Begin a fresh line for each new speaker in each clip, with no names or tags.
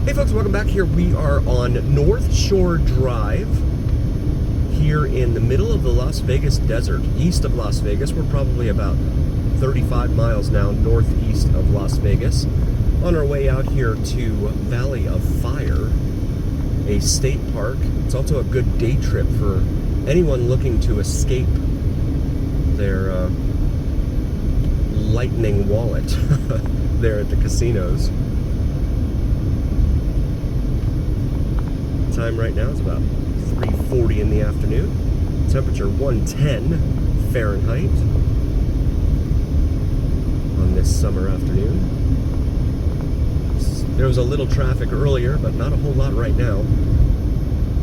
Hey folks, welcome back. Here we are on North Shore Drive here in the middle of the Las Vegas desert, east of Las Vegas. We're probably about 35 miles now northeast of Las Vegas, on our way out here to Valley of Fire, a state park. It's also a good day trip for anyone looking to escape their lightning wallet there at the casinos. Time right now is about 3:40 in the afternoon. Temperature 110 Fahrenheit on this summer afternoon. There was a little traffic earlier, but not a whole lot right now.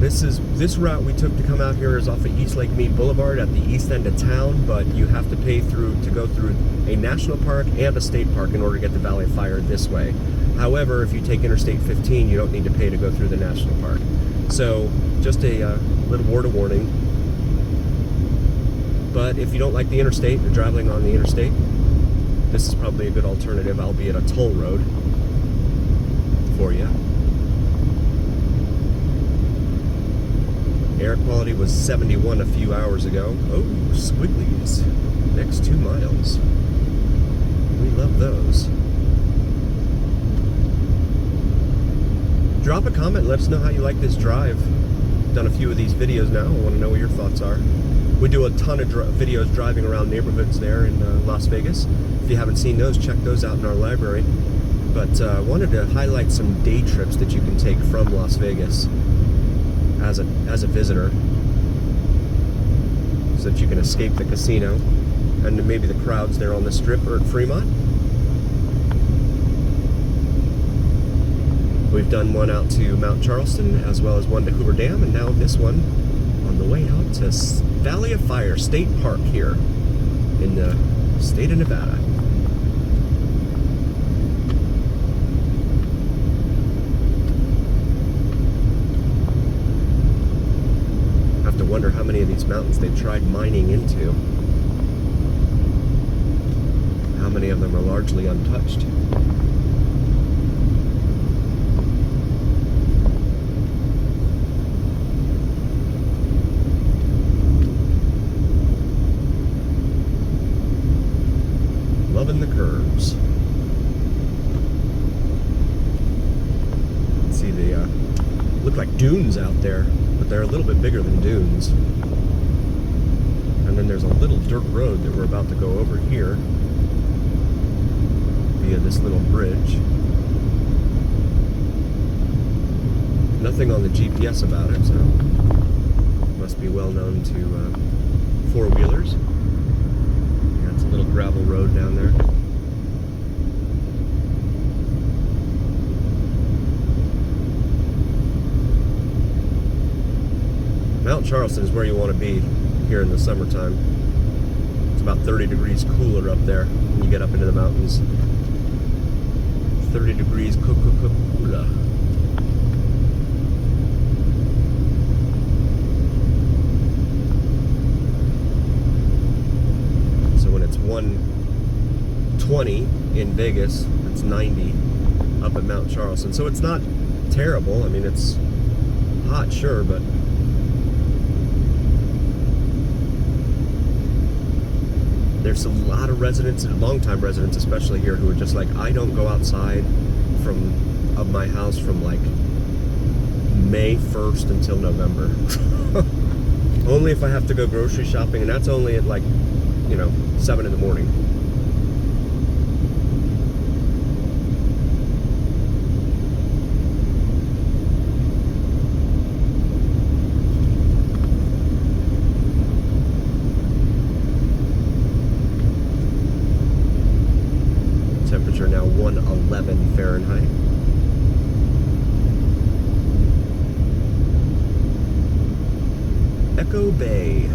This route we took to come out here is off of East Lake Mead Boulevard at the east end of town, but you have to pay to go through a national park and a state park in order to get to Valley of Fire this way. However, if you take Interstate 15, you don't need to pay to go through the national park. So, just a little word of warning. But if you don't like the interstate, or traveling on the interstate, this is probably a good alternative, albeit a toll road for you. Air quality was 71 a few hours ago. Oh, squigglies. Next 2 miles. We love those. Drop a comment, let us know how you like this drive. Done a few of these videos now. I want to know what your thoughts are. We do a ton of videos driving around neighborhoods there in Las Vegas. If you haven't seen those, check those out in our library. But I wanted to highlight some day trips that you can take from Las Vegas as a visitor, so that you can escape the casino and maybe the crowds there on the Strip or at Fremont. We've done one out to Mount Charleston, as well as one to Hoover Dam, and now this one on the way out to Valley of Fire State Park here in the state of Nevada. I have to wonder how many of these mountains they've tried mining into. How many of them are largely untouched. Loving the curves. Let's see, they look like dunes out there, but they're a little bit bigger than dunes. And then there's a little dirt road that we're about to go over here via this little bridge. Nothing on the GPS about it, so must be well known to four-wheelers. It's a little gravel road down there. Mount Charleston is where you want to be here in the summertime. It's about 30 degrees cooler up there when you get up into the mountains. 30 degrees cooler. When it's 120 in Vegas, it's 90 up at Mount Charleston. So it's not terrible. I mean, it's hot, sure, but there's a lot of residents, and longtime residents especially here, who are just like, I don't go outside of my house from like May 1st until November. Only if I have to go grocery shopping, and that's only at like 7 in the morning. Temperature now 111 Fahrenheit. Echo Bay.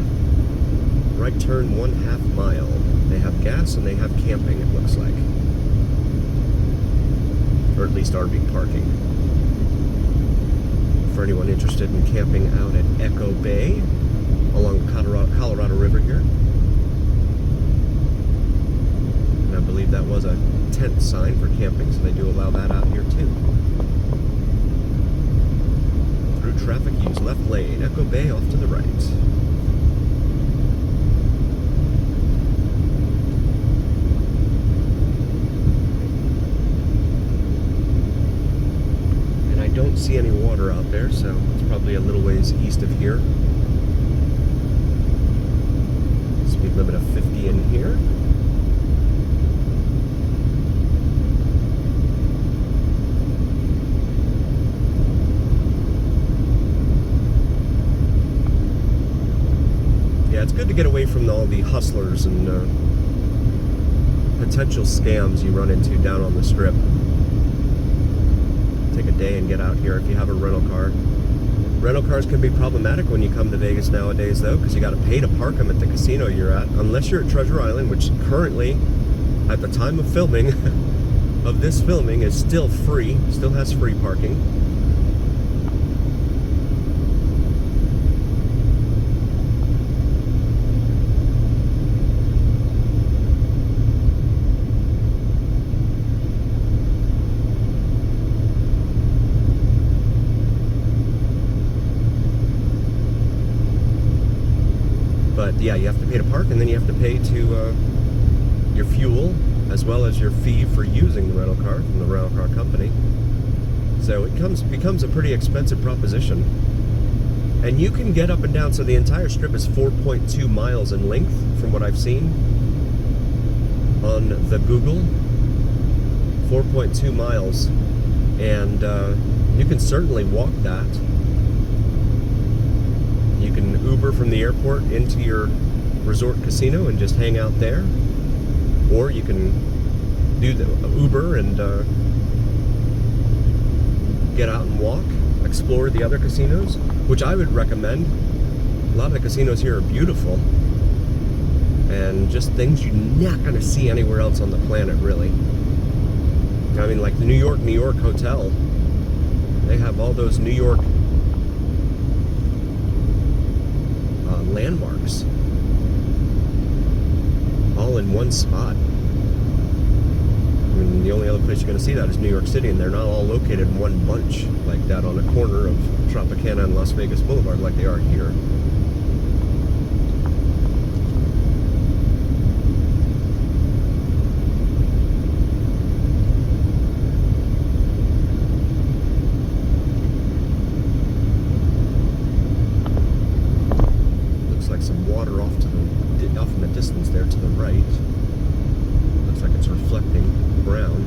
Right turn 1/2 mile. They have gas and they have camping, it looks like. Or at least RV parking. For anyone interested in camping out at Echo Bay along the Colorado River here. And I believe that was a tent sign for camping, so they do allow that out here too. left lane. Echo Bay off to the right. And I don't see any water out there, so it's probably a little ways east of here. Speed limit of 50 in here. Yeah, it's good to get away from all the hustlers and potential scams you run into down on the strip. Take a day and get out here if you have a rental car. Rental cars can be problematic when you come to Vegas nowadays, though, because you got to pay to park them at the casino you're at, unless you're at Treasure Island, which currently, at the time of filming, of this filming, is still free, still has free parking. But yeah, you have to pay to park, and then you have to pay to your fuel, as well as your fee for using the rental car from the rental car company. So it becomes a pretty expensive proposition. And you can get up and down, so the entire strip is 4.2 miles in length, from what I've seen on the Google. 4.2 miles. And you can certainly walk that. You can Uber from the airport into your resort casino and just hang out there. Or you can do the Uber and get out and walk, explore the other casinos, which I would recommend. A lot of the casinos here are beautiful and just things you're not going to see anywhere else on the planet, really. I mean, like the New York Hotel. They have all those New York landmarks all in one spot. I mean, the only other place you're going to see that is New York City, and they're not all located in one bunch like that on a corner of Tropicana and Las Vegas Boulevard like they are here. Water off in the distance there to the right. Looks like it's reflecting brown.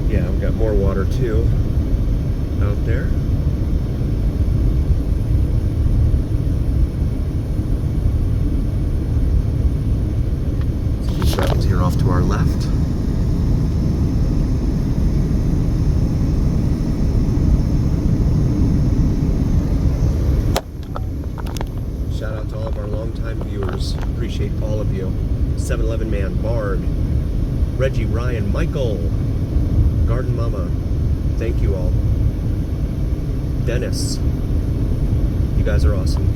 Yeah, we've got more water too out there. Here off to our left. Shout out to all of our longtime viewers. Appreciate all of you. 7-Eleven Man, Bard, Reggie, Ryan, Michael, Garden Mama. Thank you all. Dennis. You guys are awesome.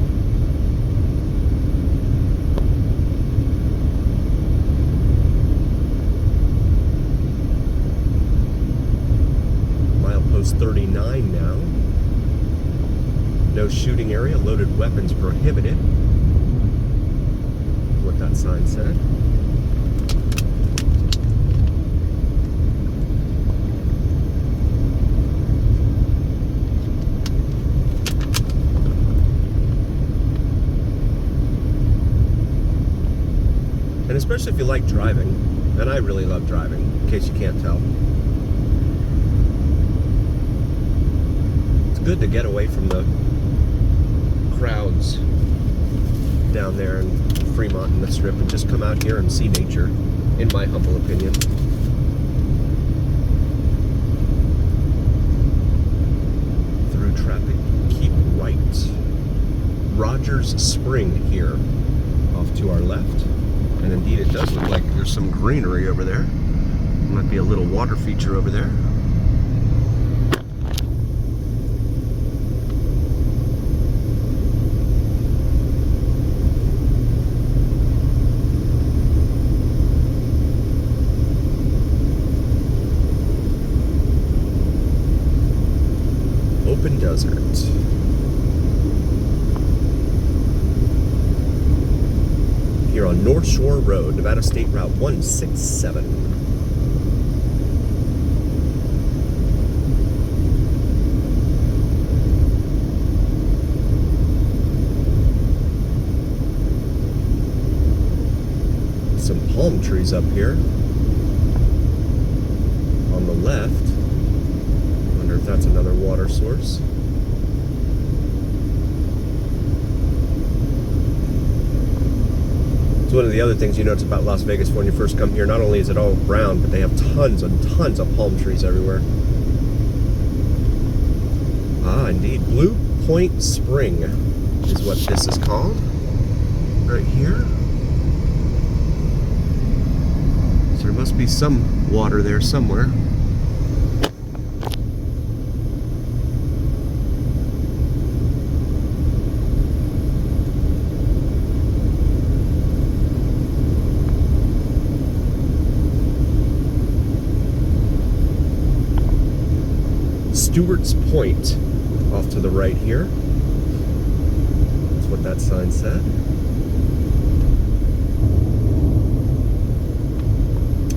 Milepost 39 now. No shooting area, loaded weapons prohibited. What that sign said. And especially if you like driving, and I really love driving, in case you can't tell. It's good to get away from the crowds down there in Fremont and the Strip and just come out here and see nature, in my humble opinion. Through traffic, keep right. Rogers Spring here, off to our left. And indeed it does look like there's some greenery over there. Might be a little water feature over there. open desert. Here on North Shore Road, Nevada State Route 167. Some palm trees up here. On the left, I wonder if that's another water source. One of the other things you notice about Las Vegas when you first come here, not only is it all brown, but they have tons and tons of palm trees everywhere. Ah, indeed. Blue Point Spring is what this is called. Right here. So there must be some water there somewhere. Stewart's Point off to the right here. That's what that sign said.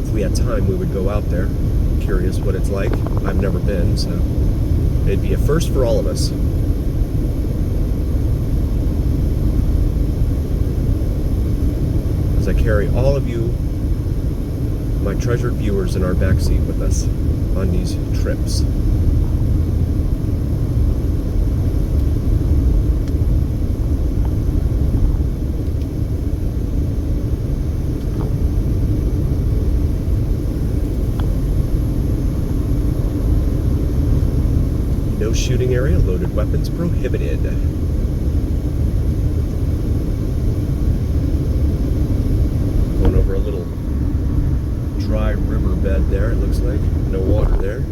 If we had time, we would go out there. I'm curious what it's like. I've never been, so it'd be a first for all of us. As I carry all of you, my treasured viewers, in our backseat with us on these trips. No shooting area, loaded weapons prohibited. Going over a little dry riverbed there, it looks like. No water there.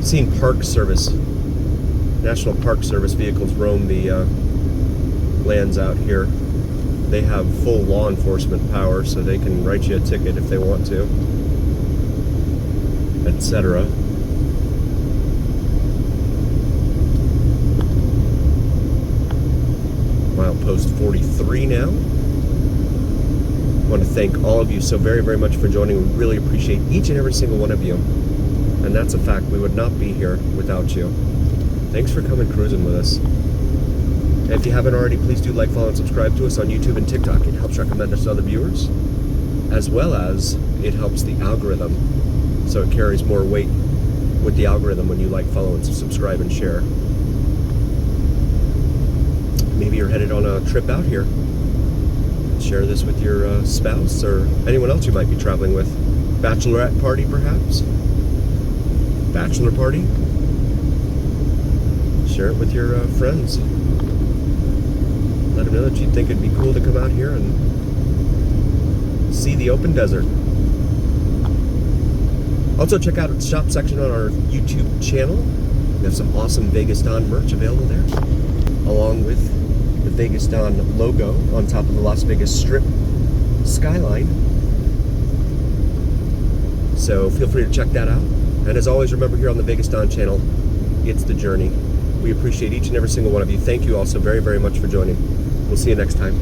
Seen Park Service, National Park Service vehicles roam the lands out here. They have full law enforcement power, so they can write you a ticket if they want to, etc. Milepost 43 now. I want to thank all of you so very, very much for joining. We really appreciate each and every single one of you. And that's a fact. We would not be here without you. Thanks for coming cruising with us. And if you haven't already, please do like, follow, and subscribe to us on YouTube and TikTok. It helps recommend us to other viewers, as well as it helps the algorithm, so it carries more weight with the algorithm when you like, follow, and subscribe and share. Maybe you're headed on a trip out here. Share this with your spouse or anyone else you might be traveling with. Bachelorette party, perhaps? Bachelor party? Share it with your friends. Let them know that you think it'd be cool to come out here and see the open desert. Also, check out the shop section on our YouTube channel. We have some awesome Vegas Don merch available there, along with the Vegas Don logo on top of the Las Vegas Strip skyline. So feel free to check that out. And as always, remember, here on the Vegas Don channel, it's the journey. We appreciate each and every single one of you. Thank you all so very, very much for joining. We'll see you next time.